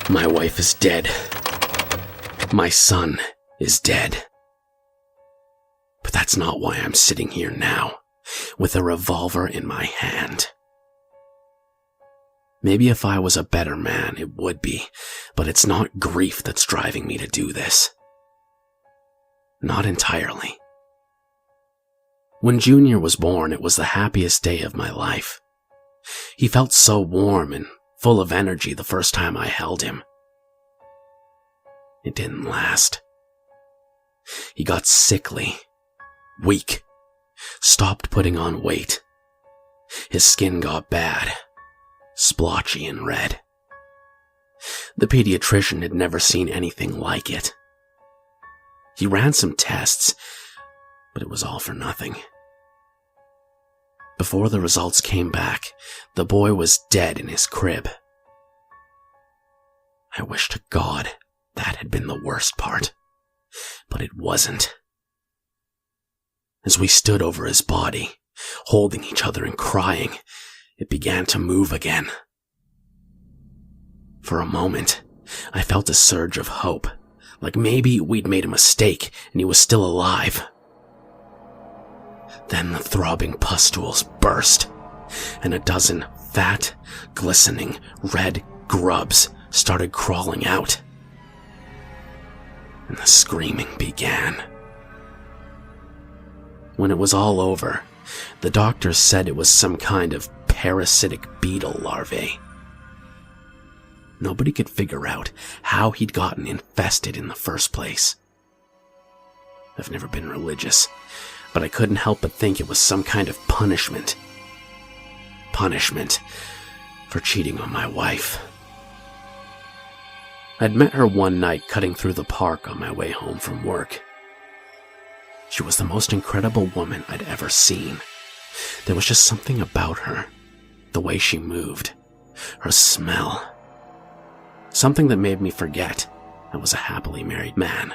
My wife is dead. My son is dead. But that's not why I'm sitting here now, with a revolver in my hand. Maybe if I was a better man, it would be, but it's not grief that's driving me to do this. Not entirely. When Junior was born, it was the happiest day of my life. He felt so warm and full of energy the first time I held him. It didn't last. He got sickly, weak, stopped putting on weight. His skin got bad, splotchy and red. The pediatrician had never seen anything like it. He ran some tests, but it was all for nothing. Before the results came back, the boy was dead in his crib. I wish to God that had been the worst part, but it wasn't. As we stood over his body, holding each other and crying, it began to move again. For a moment, I felt a surge of hope, like maybe we'd made a mistake and he was still alive. Then the throbbing pustules burst, and a dozen fat, glistening, red grubs started crawling out. And the screaming began. When it was all over, the doctors said it was some kind of parasitic beetle larvae. Nobody could figure out how he'd gotten infested in the first place. I've never been religious, but I couldn't help but think it was some kind of punishment. Punishment for cheating on my wife. I'd met her one night cutting through the park on my way home from work. She was the most incredible woman I'd ever seen. There was just something about her, the way she moved, her smell. Something that made me forget I was a happily married man.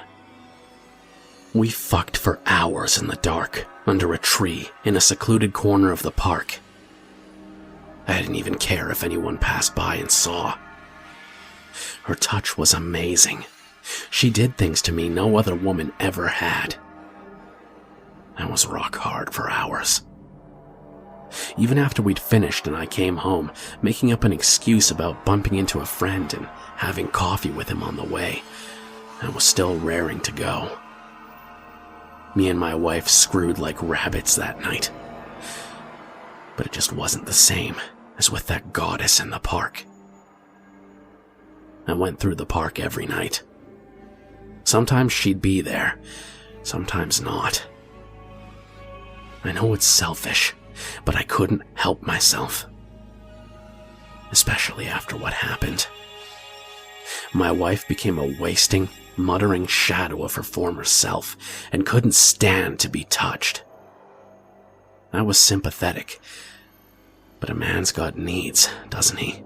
We fucked for hours in the dark, under a tree, in a secluded corner of the park. I didn't even care if anyone passed by and saw. Her touch was amazing. She did things to me no other woman ever had. I was rock hard for hours. Even after we'd finished and I came home, making up an excuse about bumping into a friend and having coffee with him on the way, I was still raring to go. Me and my wife screwed like rabbits that night. But it just wasn't the same as with that goddess in the park. I went through the park every night. Sometimes she'd be there, sometimes not. I know it's selfish, but I couldn't help myself. Especially after what happened. My wife became a wasting, muttering shadow of her former self and couldn't stand to be touched. I was sympathetic, but a man's got needs, doesn't he?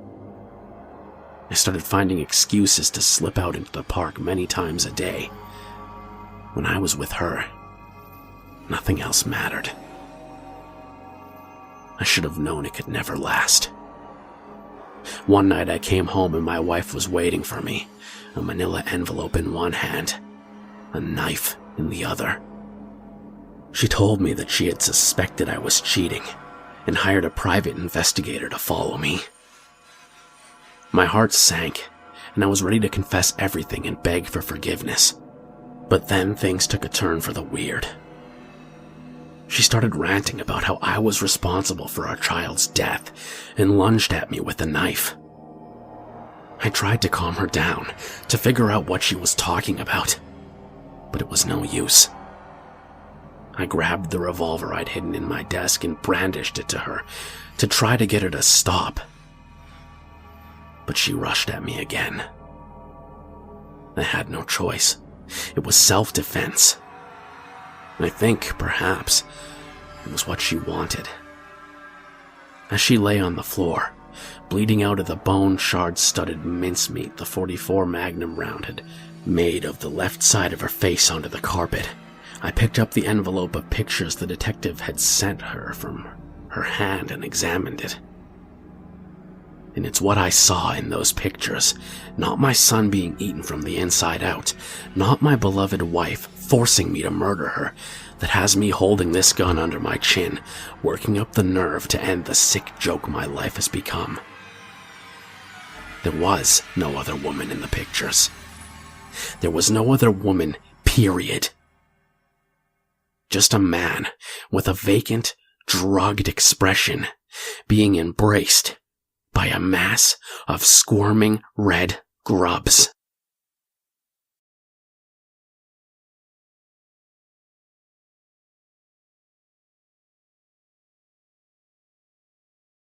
I started finding excuses to slip out into the park many times a day. When I was with her, nothing else mattered. I should have known it could never last. One night I came home and my wife was waiting for me, a manila envelope in one hand, a knife in the other. She told me that she had suspected I was cheating and hired a private investigator to follow me. My heart sank, and I was ready to confess everything and beg for forgiveness. But then things took a turn for the weird. She started ranting about how I was responsible for our child's death and lunged at me with a knife. I tried to calm her down, to figure out what she was talking about, but it was no use. I grabbed the revolver I'd hidden in my desk and brandished it to her to try to get her to stop. But she rushed at me again. I had no choice. It was self-defense. I think, perhaps, it was what she wanted. As she lay on the floor, bleeding out of the bone shard-studded mincemeat the .44 Magnum round had made of the left side of her face onto the carpet, I picked up the envelope of pictures the detective had sent her from her hand and examined it. And it's what I saw in those pictures. Not my son being eaten from the inside out. Not my beloved wife forcing me to murder her. That has me holding this gun under my chin, working up the nerve to end the sick joke my life has become. There was no other woman in the pictures. There was no other woman, period. Just a man with a vacant, drugged expression being embraced by a mass of squirming red grubs.